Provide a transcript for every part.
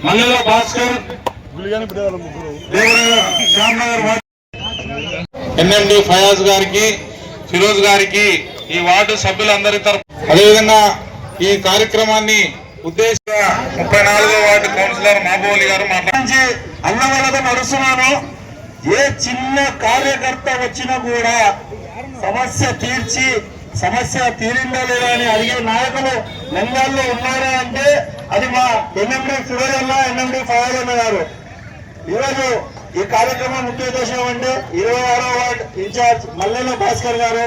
మల్లెల Bhaskar NMD Fayaz గారికి, ఫిరోజ్ గారికి, ఈ వార్డు సభ్యులందరి తరఫు, అదేవిధంగా ఈ కార్యక్రమాన్ని ఉద్దేశించిన 34వ వార్డు కౌన్సిలర్ మహబూబ్ గారు మాట్లాడి అన్నవాళ్ళతో నడుస్తున్నాను. ఏ చిన్న కార్యకర్త వచ్చినా కూడా సమస్య తీర్చి సమస్య తీరిందా లేదా అని అడిగే నాయకులు నంద్యాలలో ఉన్నారా అంటే అది మా ఎన్ఎండి ఫిరోజ్ అన్న, ఎన్ఎండి ఫయాజ్ అన్న గారు. ఈరోజు ఈ కార్యక్రమం ముఖ్య ఉద్దేశం అంటే 26వ వార్డు ఇన్ఛార్జ్ మల్లెల భాస్కర్ గారు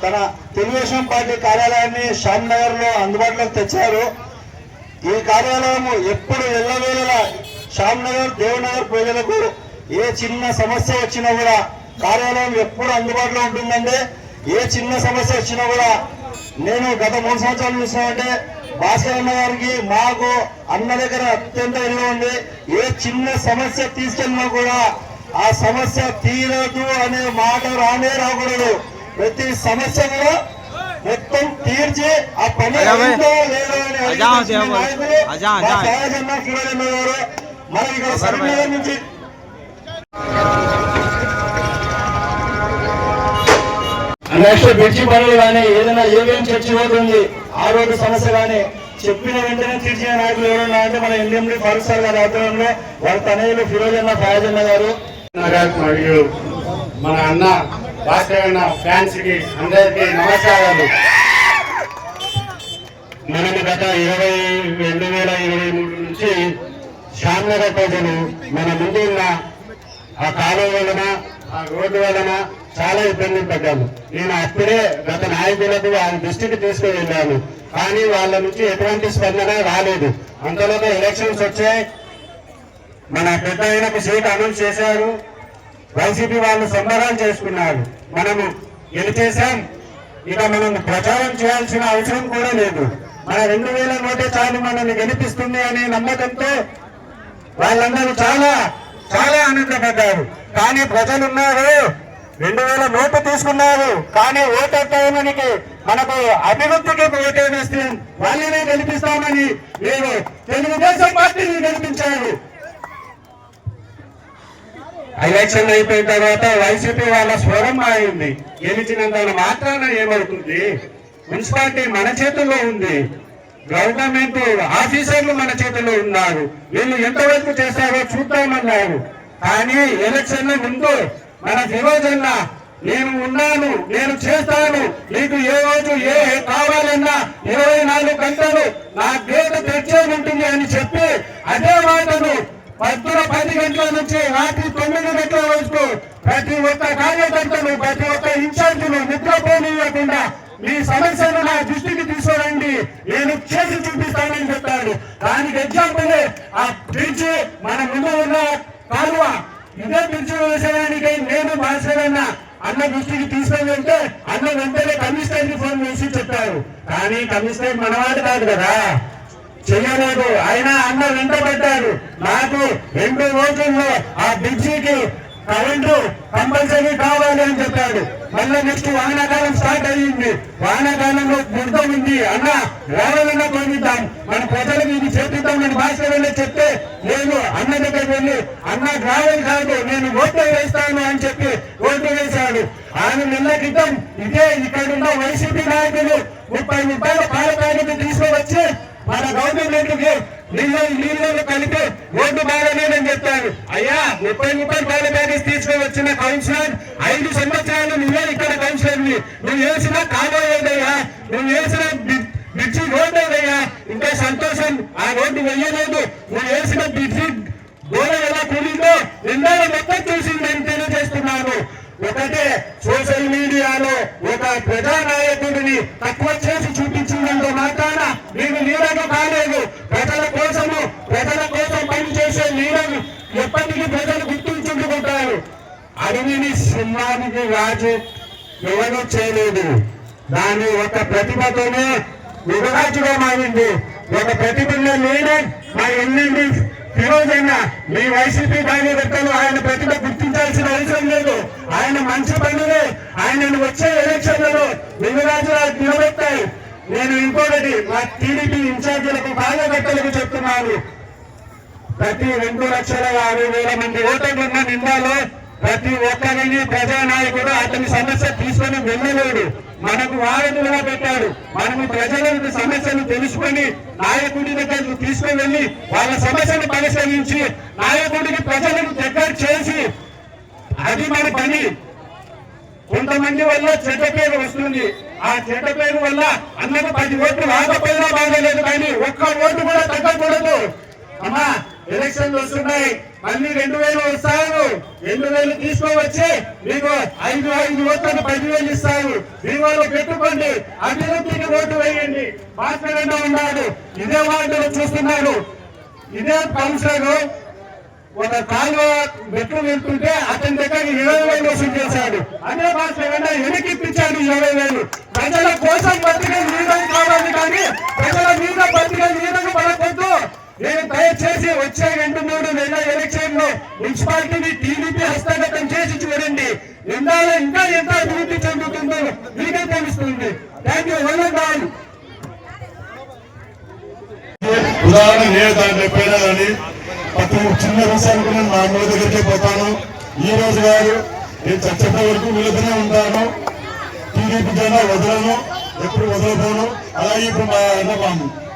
తన తెలుగుదేశం పార్టీ కార్యాలయాన్ని శ్యామ్ నగర్ లో అందుబాటులోకి తెచ్చారు. ఈ కార్యాలయం ఎప్పుడు ఎల్లవేళలా శ్యామ్ నగర్, దేవనగర్ ప్రజలకు ఏ చిన్న సమస్య వచ్చినా కూడా కార్యాలయం ఎప్పుడు అందుబాటులో ఉంటుందంటే ఏ చిన్న సమస్య వచ్చినా కూడా నేను గత 3 సంవత్సరాలు చూసానంటే భాస్కర్ అన్న గారికి మాకు అన్న దగ్గర అత్యంత విలువ ఉంది. ఏ చిన్న సమస్య తీసుకెళ్ళినా కూడా ఆ సమస్య తీరదు అనే మాట రాకూడదు. ప్రతి సమస్య కూడా మొత్తం తీర్చి ఆ పని లేదో అని నాయకులు ఫయాజ్ అన్న, ఫిరోజ్ అన్న గారు. మనం ఇక్కడ సరినగర్ నుంచి నెక్స్ట్ బ్రిడ్జి పనులు కానీ ఏదైనా ఏమేమి చర్చ అవుతుంది ఆ రోడ్డు సమస్య కానీ చెప్పిన వెంటనే తీర్చిన నాయకులు ఎవరున్నా అంటే మన ఎన్ఎండి ఫారూక్ సార్ గారి ఆధ్వర్యంలో వాళ్ళ తనయులు ఫిరోజ్ అన్న, ఫయాజ్ అన్న గారు మరియు మన అన్న భాస్కర్ అన్న ఫ్యాన్స్ కి అందరికీ నమస్కారాలు. మనం గత 2023 నుంచి శ్యామ్ నగర్ ప్రజలు మన ముందు ఉన్న ఆ కాలువ వలన, ఆ రోడ్డు వలన చాలా ఇబ్బందులు పడ్డాము. నేను అప్పుడే గత నాయకులకు వాళ్ళ దృష్టికి తీసుకుని వెళ్ళాను, కానీ వాళ్ళ నుంచి ఎటువంటి స్పందన రాలేదు. అంతలోనే ఎలక్షన్స్ వచ్చాయి, మన పెద్ద ఆయనకు సీట్ అనౌన్స్ చేశారు. వైసీపీ వాళ్ళు సంబరాలు చేసుకున్నారు. మనము గెలిచేశాం, ఇక మనం ప్రచారం చేయాల్సిన అవసరం కూడా లేదు. మన 2000 నోటే చాలు మనల్ని గెలిపిస్తుంది అనే నమ్మకంతో వాళ్ళందరూ చాలా చాలా ఆనందపడ్డారు. కానీ ప్రజలున్నారు 2000 నోటు తీసుకున్నారు, కానీ ఓటేయడానికి మనకు అభివృద్ధికి ఓటేస్తే వాళ్ళనే గెలిపిస్తామని నేను తెలుగుదేశం పార్టీని గెలిపించాను. ఎలక్షన్ అయిపోయిన తర్వాత వైసీపీ వాళ్ళ స్వరం మారింది. గెలిచినంత మాత్రాన ఏమవుతుంది? మున్సిపాలిటీ మన చేతుల్లో ఉంది, గవర్నమెంట్ ఆఫీసర్లు మన చేతుల్లో ఉన్నారు. వీళ్ళు ఎంతవరకు చేస్తారో చూద్దామన్నారు. కానీ ఎలక్షన్ ముందు మన ఫిరోజ్ అన్న నేను ఉన్నాను, నేను చేస్తాను, నీకు ఏ రోజు ఏ కావాలన్నా 24 గంటలు నా గేట్ తెచ్చే ఉంటుంది అని చెప్పి అదే మాటను పొద్దున 10 గంటల నుంచి రాత్రి 9 గంటల వరకు ప్రతి ఒక్క కార్యకర్తలు, ప్రతి ఒక్క ఇన్ఛార్జీలు నిద్రపోనివ్వకుండా మీ సమస్యను నా దృష్టికి తీసుకురండి, నేను చేసి చూపిస్తానని చెప్పాడు. దానికి ఎగ్జాంపుల్ ఆ బ్రిడ్జ్ మన ముందు ఉన్న కాలువ. ఇదే బ్రిడ్జ్ వేసేదానికి నేను భాస్కర్ అన్న దృష్టికి తీసుకొని వెళ్తే అన్న వెంటనే కమిషనర్ కి ఫోన్ చేసి చెప్పారు. కానీ కమిషనర్ మనవాడు కాదు కదా, చెయ్యలేదు. ఆయన అన్న వెంటబడ్డాడు. నాకు 2 రోజుల్లో ఆ బ్రిడ్జికి కరెంటు కంపల్సరీ కావాలి అని చెప్పాడు. మళ్ళీ నెక్స్ట్ వానాకాలం స్టార్ట్ అయ్యింది. వానాకాలంలో బుద్ధ ఉంది, అన్న రావాలన్నా పొందిద్దాం, మన ప్రజలకు ఇది చేపిద్దామని భాస్కర్ వెళ్ళి చెప్తే నేను అన్న దగ్గర వెళ్ళి అన్న రావాలి కాదు, నేను ఓట్లు వేస్తాను అని చెప్పి ఓట్లు వేశాడు. 6 నెలల క్రితం ఇదే ఇక్కడున్న వైసీపీ నాయకులు 30 రూపాయల పాల ప్యాకెట్ తీసుకువచ్చి మన గవర్నమెంట్ కి నీళ్ళు కలిపి ఓటు బాగలేదని చెప్పారు. అయ్యా 30 రూపాయల పాల ప్యాకెట్ తీసుకుని వచ్చిన కౌన్సిలర్ 5 సంవత్సరాలు నువ్వే ఇక్కడ కౌన్సిలర్ ని, నువ్వు వేసిన కాబోయేదయ్యా, నువ్వు వేసిన బ్రిడ్జి రోడ్డు ఏదయ్యా, ఇంకా సంతోషం. ఆ రోడ్డు వెయ్యలేదు, నువ్వు వేసిన బ్రిడ్జి గోడ ఎలా కూలిందో ఎన్నో మొత్తం చూసిందని తెలియజేస్తున్నాను. ఒకటే సోషల్ మీడియాలో ఒక ప్రజానాయకుడిని తక్కువ చేసి చూపించినంత మాత్రాన నీకు లీడర్లు కాలేదు. ప్రజల కోసం పనిచేసే లీడర్ ఎప్పటికీ ప్రజలు గుర్తుంచుకుంటారు. అడవిని సింహానికి రాజు ఎవరు చేయలేదు. దాని ఒక ప్రతిభతోనే యువరాజుగా మారింది. ఒక ప్రతిభ లీడర్ మా ఎన్నింటి ఫిరోజ్ అన్న మీ వైసీపీ కార్యకర్తలు ఆయన ప్రతిభ గుర్తించాల్సిన అవసరం లేదు. ఆయన మంచి పనులే ఆయనను వచ్చే ఎలక్షన్లలో నిలరాజులా నిలబెట్టాయి. నేను ఇంకొకటి మా టీడీపీ ఇన్ఛార్జీలకు కార్యకర్తలకు చెప్తున్నాను, ప్రతి 2,50,000 మంది ఓటర్లున్న నిందాలో ప్రతి ఒక్కరిని ప్రజానాయకుడు అతని సమస్య తీసుకొని వెళ్ళలేడు. మనకు వారధులుగా పెట్టాడు. మనము ప్రజల సమస్యను తెలుసుకొని నాయకుడి దగ్గరకు తీసుకుని వెళ్ళి వాళ్ళ సమస్యను పరిశీలించి నాయకుడికి ప్రజలకు దగ్గర చేసి అది మన పని. కొంతమంది వల్ల చెడ్డ పేరు వస్తుంది. ఆ చెడ్డ పేరు వల్ల అన్నకు 10 ఓట్లు రాకపోయినా బాగలేదు, కానీ ఒక్క ఓటు కూడా తగ్గకూడదు. అమ్మా ఎలక్షన్లు వస్తున్నాయి, మళ్ళీ 2,000 వస్తారు. 2,000 తీసుకోవచ్చి మీకు 5 ఓట్లను 10,000 ఇస్తారు. మీ వాళ్ళు పెట్టుకోండి, అభివృద్ధికి ఓటు వేయండి. భాస్కర్ ఉన్నాడు, ఇదే వార్డులో చూస్తున్నాడు. ఇదే కౌన్సిలర్ ఒక కాలువ మెట్లు వెళ్తుంటే అతని దగ్గర 20,000 వసూలు చేశాడు. అదే భాస్కర్ వెనక్కిప్పించాడు 20,000. ప్రజల కోసం బతికే లీడర్ కావాలి, కానీ ప్రజల మీద బతికే లీడర్ పడకూడదు. నేను దయచేసి వచ్చే 2-3 నెలల ఎలక్షన్ లో మున్సిపాలిటీని టీడీపీ హస్తగతం చేసి చూడండి. నిందాలో ఇంకా ఎంత అభివృద్ధి చెందుతుందో మీకే తెలుస్తుంది. Thank you. వందనాలు. ఉదాహరణ నేను దాంట్లో ఎప్పుడైనా కానీ ప్రతి చిన్న విషయానికి నేను మా అమ్మ దగ్గరికే పోతాను. ఈ రోజు గారు నేను చచ్చే వరకు వీళ్ళతోనే ఉంటాను. టీడీపీ జెండా వదలను, ఎప్పుడు వదలబోను. అలాగే ఇప్పుడు మా అన్న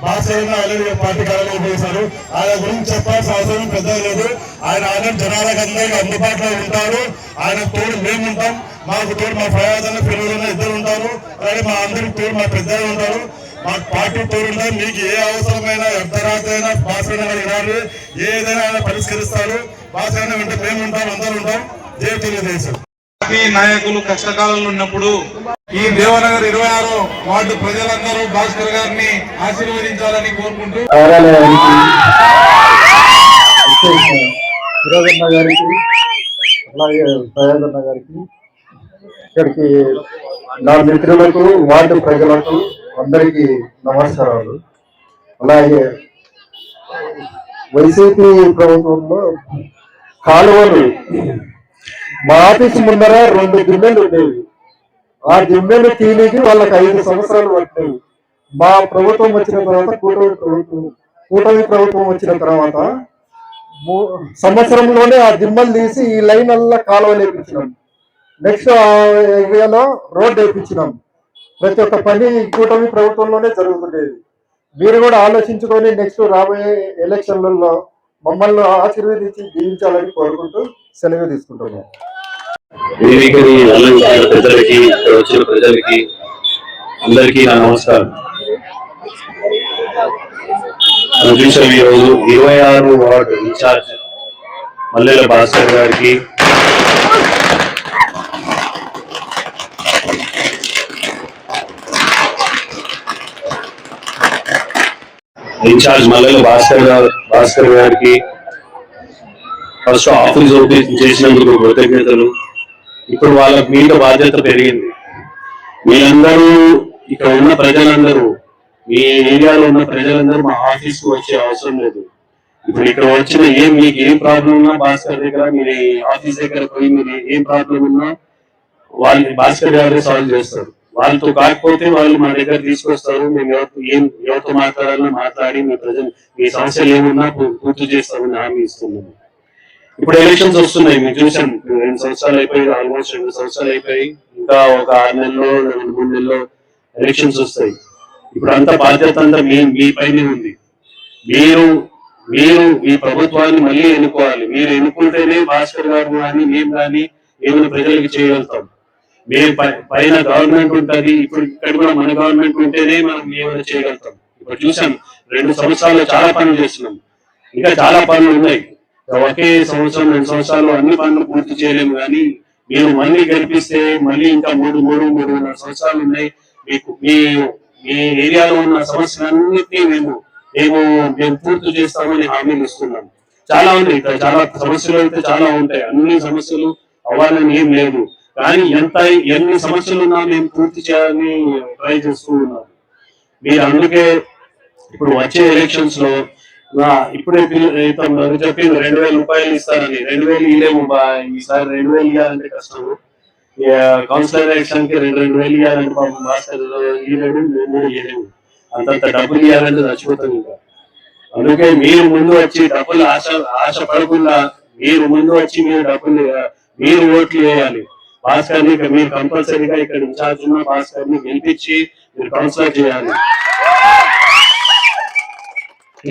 భాస్కర్ ఆల్రెడీ పార్టీ కార్యాలయం చేశారు. ఆయన గురించి చెప్పాల్సిన అవసరం పెద్దగా లేదు. ఆయన జనాలకు అందరికీ అందుబాటులో ఉంటారు. ఆయన తోడు మేము ఉంటాం, మాకు తోడు మా ప్రయాణ పిల్లలు ఇద్దరు ఉంటారు. అలాగే మా అందరికి తోడు మా పెద్దలు ఉంటారు. మాకు పార్టీ తోడు ఉంటారు. మీకు ఏ అవసరమైనా అర్ధరాత్రి అయినా భాస్కర్ గారు రాదు, ఏదైనా ఆయన పరిష్కరిస్తారు. భాస్కర్ వెంట మేము ఉంటాం, అందరూ ఉంటాం. జై తెలుగుదేశం. నాయకులు కష్టకాలంలో ఉన్నప్పుడు ఈ దేవనగర్ 26వ వార్డు ప్రజలందరూ భాస్కర్ గారిని ఆశీర్వదించాలని కోరుకుంటూ కార్యాలయానికి ఫిరోజన్న గారికి అలాగే ప్రయాదన్న గారికి ఇక్కడికి నా మిత్రులకు వార్డు ప్రజలకు అందరికీ నమస్కారాలు. అలాగే వైసీపీ ప్రభుత్వంలో కాలువలు మా ఆఫీస్ ముందర 2 దిమ్మలు ఉండేవి. ఆ దిమ్మలు తీనికి వాళ్ళకి 5 సంవత్సరాలు పట్టినాయి. మా ప్రభుత్వం వచ్చిన తర్వాత కూటమి ప్రభుత్వం వచ్చిన తర్వాత సంవత్సరంలోనే ఆ దిమ్మలు తీసి ఈ లైన్ వల్ల కాలువలు వేయించినాం. నెక్స్ట్ ఏరియాలో రోడ్డు వేయించినాం. ప్రతి ఒక్క పని కూటమి ప్రభుత్వంలోనే జరుగుతుండేది. మీరు కూడా ఆలోచించుకొని నెక్స్ట్ రాబోయే ఎలక్షన్లలో మమ్మల్ని ఆశీర్వదించి జీవించాలని కోరుకుంటూ సెలవు తీసుకుంటున్నాం. వేదికని అలంకరించిన పెద్దలకి, ఇక్కడ వచ్చిన ప్రజలకి అందరికీ నా నమస్కారం. మనం చూసాం ఈరోజు 26వ వార్డు ఇన్ఛార్జ్ మల్లెల భాస్కర్ గారికి, ఇన్ఛార్జ్ మల్లెల భాస్కర్ గారికి ఫస్ట్ ఆఫీస్ ఓపెన్ చేసినందుకు కృతజ్ఞతలు. ఇప్పుడు వాళ్ళ మీద బాధ్యత పెరిగింది. మీరందరూ ఇక్కడ ఉన్న ప్రజలందరూ, మీ ఏరియాలో ఉన్న ప్రజలందరూ మా ఆఫీస్ కు వచ్చే అవసరం లేదు. ఇప్పుడు ఇక్కడ వచ్చిన మీకు ఏం ప్రాబ్లం ఉన్నా భాస్కర్ దగ్గర, మీరు ఆఫీస్ దగ్గర పోయి మీరు ఏం ప్రాబ్లం ఉన్నా వాళ్ళని భాస్కర్ గారే సాల్వ్ చేస్తారు. వాళ్ళతో కాకపోతే వాళ్ళు మా దగ్గర తీసుకొస్తారు. మేము ఎవరితో మాట్లాడాలో మాట్లాడి మీ సమస్యలు ఏమున్నా పూర్తి చేస్తామని హామీ ఇస్తున్నాము. ఇప్పుడు ఎలక్షన్స్ వస్తున్నాయి, మీరు చూసాం. 2 సంవత్సరాలు అయిపోయి, ఆల్మోస్ట్ 2 సంవత్సరాలు అయిపోయి, ఇంకా ఒక 6 నెలల్లో 3 నెలల్లో ఎలక్షన్స్ వస్తాయి. ఇప్పుడు అంతా బాధ్యత అంతా మీ పైనే ఉంది. మీరు ఈ ప్రభుత్వాన్ని మళ్ళీ ఎన్నుకోవాలి. మీరు ఎన్నుకుంటేనే భాస్కర్ గారు కానీ మేము కానీ ఏమైనా ప్రజలకు చేయగలుగుతాం. మేము పైన గవర్నమెంట్ ఉంటుంది. ఇప్పుడు ఇక్కడ కూడా మన గవర్నమెంట్ ఉంటేనే మనం ఏమైనా చేయగలుగుతాం. ఇప్పుడు చూసాం 2 సంవత్సరాలు చాలా పనులు చేస్తున్నాం, ఇంకా చాలా పనులు ఉన్నాయి. ఒకే సంవత్సరం 2 సంవత్సరాలు అన్ని పనులు పూర్తి చేయలేము. కానీ మీరు మళ్ళీ గెలిపిస్తే మళ్ళీ ఇంకా 3.5 సంవత్సరాలు ఉన్నాయి. మీ ఏరియాలో ఉన్న సమస్యలన్నింటినీ మేము పూర్తి చేస్తామని హామీలు ఇస్తున్నాం. చాలా ఉన్నాయి, ఇక్కడ చాలా సమస్యలు అయితే చాలా ఉంటాయి. అన్ని సమస్యలు అవ్వాలని ఏం లేదు, కానీ ఎన్ని సమస్యలు ఉన్నా మేము పూర్తి చేయాలని ట్రై చేస్తూ ఉన్నాం. మీరు అందుకే ఇప్పుడు వచ్చే ఎలక్షన్స్ లో ఇప్పుడే చెప్పింది 2,000 రూపాయలు ఇస్తారని. 2,000 ఇలేము ఈసారి. 2,000 ఇవ్వాలంటే కష్టము. కౌన్సిలర్ ఎలక్షన్ కి 2,000 ఇవ్వాలంటే పాపం భాస్కర్ ఇవ్వలేడు, మేము ఇవ్వలేము. అంతంత డబ్బులు ఇవ్వాలంటే చచ్చిపోతాం. ఇంకా అందుకే మీరు ముందు వచ్చి డబ్బులు ఆశ పడకుండా మీరు ముందు వచ్చి మీరు ఓట్లు వేయాలి. భాస్కర్ ని మీరు కంపల్సరీగా ఇక్కడ ఇన్ఛార్జ్ ఉన్న భాస్కర్ ని గెలిపించి మీరు కౌన్సిలర్ చేయాలి.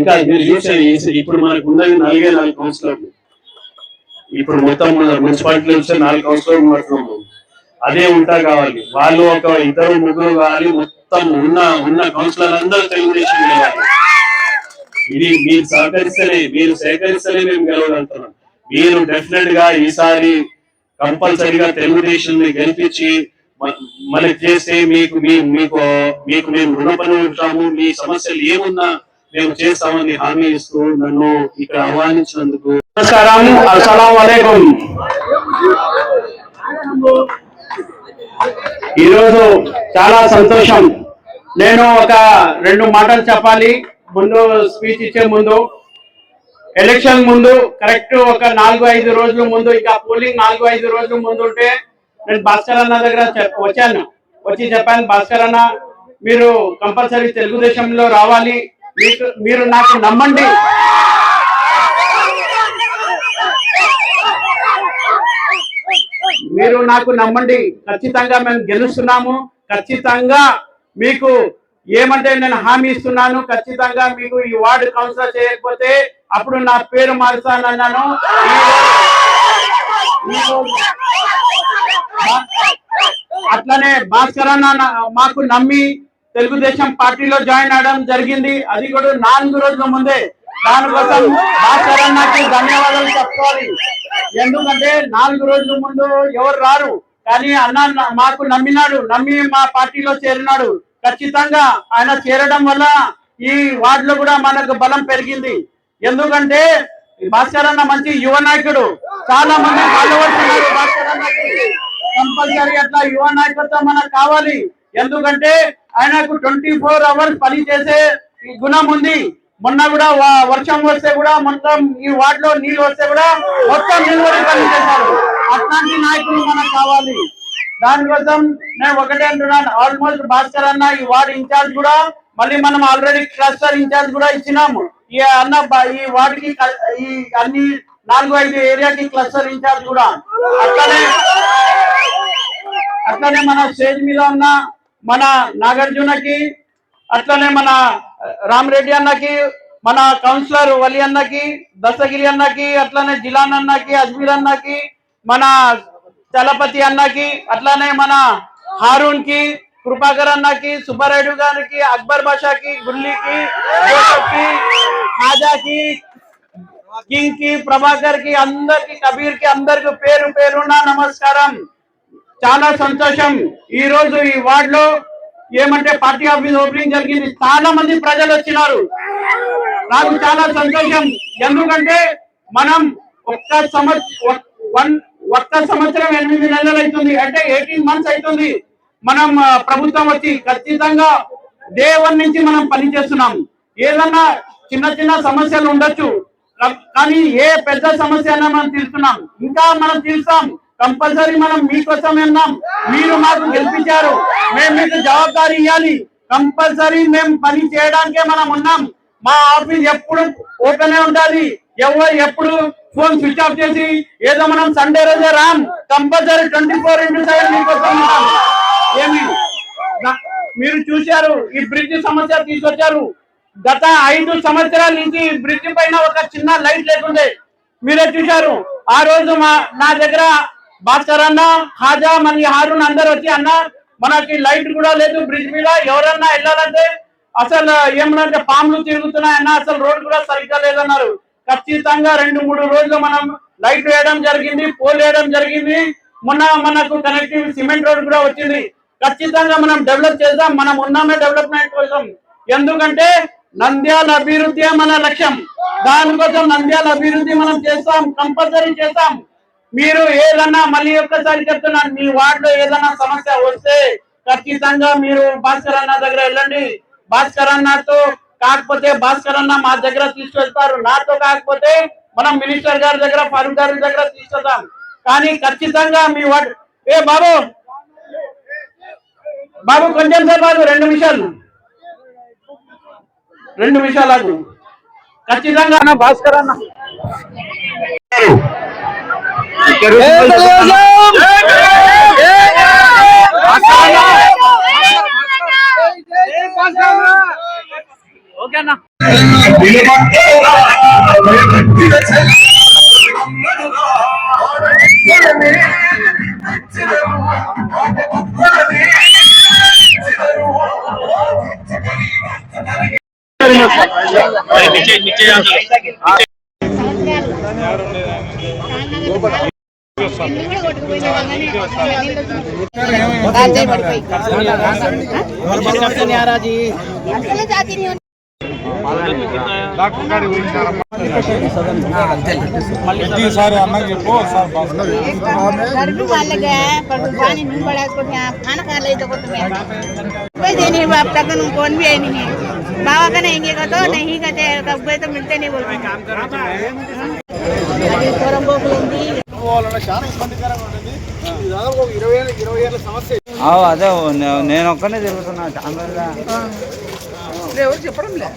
ఇంకా మీరు చూసే ఇప్పుడు మనకు ఉన్నది 4 కౌన్సిలర్లు. ఇప్పుడు మొత్తం మున్సిపాలిటీలో చూస్తే 4 కౌన్సిలర్లు పడుతున్నాము. అదే ఉంటా కావాలి. వాళ్ళు ఒక 2-3 కావాలి. మొత్తం ఉన్న కౌన్సిలర్ అందరూ తెలుగుదేశం కావాలి. ఇది మీరు సేకరిస్తేనే మేము గెలవగలుగుతున్నాం. మీరు డెఫినెట్ గా ఈసారి కంపల్సరీగా తెలుగుదేశం ని గెలిపించి మనకి చేస్తే మీకు మేము రుణపడి ఉంటాము. మీ సమస్యలు ఏమున్నా మేము చేస్తామని హామీ ఇస్తూ నన్ను ఇక్కడ ఆహ్వానించినందుకు నమస్కారం. అస్సలాము అలైకుం. ఈరోజు చాలా సంతోషం. నేను ఒక 2 మాటలు చెప్పాలి. ముందు స్పీచ్ ఇచ్చే ముందు, ఎలక్షన్ ముందు కరెక్ట్ ఒక 4-5 రోజుల ముందు, ఇంకా పోలింగ్ 4-5 రోజుల ముందు ఉంటే నేను భాస్కర్ అన్న దగ్గర వచ్చి చెప్పాను, భాస్కర్ అన్న మీరు కంపల్సరీ తెలుగుదేశంలో రావాలి, మీరు నాకు నమ్మండి, మీరు నాకు నమ్మండి, ఖచ్చితంగా మేము గెలుస్తున్నాము, ఖచ్చితంగా మీకు ఏమంటే నేను హామీ ఇస్తున్నాను, ఖచ్చితంగా మీకు ఈ వార్డు కౌన్సిలర్ చేయకపోతే అప్పుడు నా పేరు మారుస్తానన్నాను. అట్లనే భాస్కర్ అన్న మాకు నమ్మి తెలుగుదేశం పార్టీలో జాయిన్ అవడం జరిగింది. అది కూడా 4 రోజుల ముందే. దానికోసం భాస్కర్ అన్నకి ధన్యవాదాలు చెప్పుకోవాలి. ఎందుకంటే 4 రోజుల ముందు ఎవరు రారు, కానీ అన్న మాకు నమ్మి మా పార్టీలో చేరినాడు. ఖచ్చితంగా ఆయన చేరడం వల్ల ఈ వార్డులో కూడా మనకు బలం పెరిగింది. ఎందుకంటే భాస్కర్ అన్న మంచి యువ నాయకుడు, చాలా మంది ఫాలోవర్స్ ఉన్నారు భాస్కర్ అన్నకి. కంపల్సరీ అట్లా యువ నాయకత్వం మనకు కావాలి. ఎందుకంటే ఆయనకు 24 hours పని చేసే గుణం ఉంది. మొన్న కూడా వర్షం వస్తే కూడా మొత్తం ఈ వార్డులో నీళ్ళు వస్తే కూడా మొత్తం నిల్వని పని చేశారు. అట్లాంటి నాయకులు మనకు కావాలి. దానికోసం నేను ఒకటే అంటున్నాను, ఆల్మోస్ట్ భాస్కర్ అన్న ఈ వార్డు ఇన్ఛార్జ్ కూడా మళ్ళీ మనం ఆల్రెడీ క్లస్టర్ ఇన్ఛార్జ్ కూడా ఇచ్చినాము. ఈ అన్న ఈ వార్డుకి ఈ అన్ని 4-5 ఏరియాకి క్లస్టర్ ఇన్ఛార్జ్ కూడా. అట్లనే మన స్టేజ్ మీద ఉన్న మన నాగార్జునకి, అట్లనే మన రామరెడ్డి అన్నకి, మన కౌన్సిలర్ వలి అన్నకి, దస్తగిరి అన్నకి, అట్లనే జిలాన్ అన్నకి, అజ్మీర్ అన్నకి, మన చలపతి అన్నకి, అట్లానే మన హారూన్ కి, కృపాకర్ అన్నకి, సుబ్బారెడ్డి గారికి, అక్బర్ బాషాకి, గుల్లీకి, జోసఫ్కి, హాజాకి, కింగ్ కి, ప్రభాకర్ కి, అందరికి, కబీర్ కి, అందరికి పేరు పేరున నమస్కారం. చాలా సంతోషం. ఈ రోజు ఈ వార్డులో ఏమంటే పార్టీ ఆఫీస్ ఓపెనింగ్ జరిగింది. చాలా మంది ప్రజలు వచ్చినారు. నాకు చాలా సంతోషం. ఎందుకంటే మనం ఒక్క సంవత్సరం 8 నెలలు అవుతుంది, అంటే 18 months అవుతుంది మనం ప్రభుత్వం వచ్చి. ఖచ్చితంగా డే 1 నుంచి మనం పనిచేస్తున్నాం. ఏదన్నా చిన్న సమస్యలు ఉండొచ్చు, కానీ ఏ పెద్ద సమస్య అయినా మనం తీరుస్తున్నాం, ఇంకా మనం తీరుస్తాం. కంపల్సరీ మనం మీకోసం ఉన్నాం, మీరు మాకు గెలిపించారు, మేము మీకు జవాబాదారీ ఇవ్వాలి. కంపల్సరీ మేము పని చేయడానికే మనం ఉన్నాం. మా ఆఫీస్ ఎప్పుడు ఓపెన్ ఉండాలి. ఎప్పుడు ఫోన్ స్విచ్ ఆఫ్ చేసి ఏదో మనం సండే రోజే రాం. కంపల్సరీ 24/7 మీకోసం ఉన్నాం. ఏమి మీరు చూశారు, ఈ బ్రిడ్జ్ సమస్య తీసుకొచ్చారు. గత 5 సంవత్సరాల నుంచి బ్రిడ్జ్ పైన ఒక చిన్న లైట్ లేకుండే, మీరే చూశారు. ఆ రోజు నా దగ్గర భాస్కర్ అన్న, హాజా, మన హారూన్ అందరు వచ్చి అన్న మనకి లైట్ కూడా లేదు బ్రిడ్జ్ మీద, ఎవరన్నా వెళ్ళాలంటే అసలు ఏమన్నా పాములు తిరుగుతున్నాయన్న, అసలు రోడ్ కూడా సరిగ్గా లేదన్నారు. ఖచ్చితంగా 2-3 రోజులు మనం లైట్ వేయడం జరిగింది, పోల్ వేయడం జరిగింది. మొన్న మనకు కనెక్టివ్ సిమెంట్ రోడ్ కూడా వచ్చింది. ఖచ్చితంగా మనం డెవలప్ చేద్దాం, మనం ఉన్నామే డెవలప్మెంట్ కోసం. ఎందుకంటే నంద్యాల అభివృద్ధి మన లక్ష్యం. దానికోసం నంద్యాల అభివృద్ధి మనం చేస్తాం, కంపల్సరీ చేస్తాం. మీరు ఏదన్నా మళ్ళీ ఒక్కసారి చెప్తున్నాను, మీ వార్డులో ఏదైనా సమస్య వస్తే ఖచ్చితంగా మీరు భాస్కర్ అన్న దగ్గర వెళ్ళండి. భాస్కర్ అన్నతో కాకపోతే భాస్కర్ అన్న మా దగ్గర తీసుకెళ్తారు, నాతో కాకపోతే మనం మినిస్టర్ గారి దగ్గర, ఫారూక్ గారి దగ్గర తీసుకెళ్తాం. కానీ ఖచ్చితంగా మీ వాడు ఏ బాబు బాబు కొంచెం సార్ బాబు 2 నిమిషాలు ఆగు. ఖచ్చితంగా అన్న భాస్కర్ అన్న ఓకేనా. ఈసారి అన్నకి చెప్పు సార్ पानी नहीं बढ़ा को खाना खा ले तो कोई देनी बाप तक कौन भी है नहीं है बाबा का नहीं का तो नहीं कहते कब गए तो मिलते नहीं बोलते काम అదే నేను ఒక్కనే తిరుగుతున్నా చాలా ఎవరు చెప్పడం లేదు.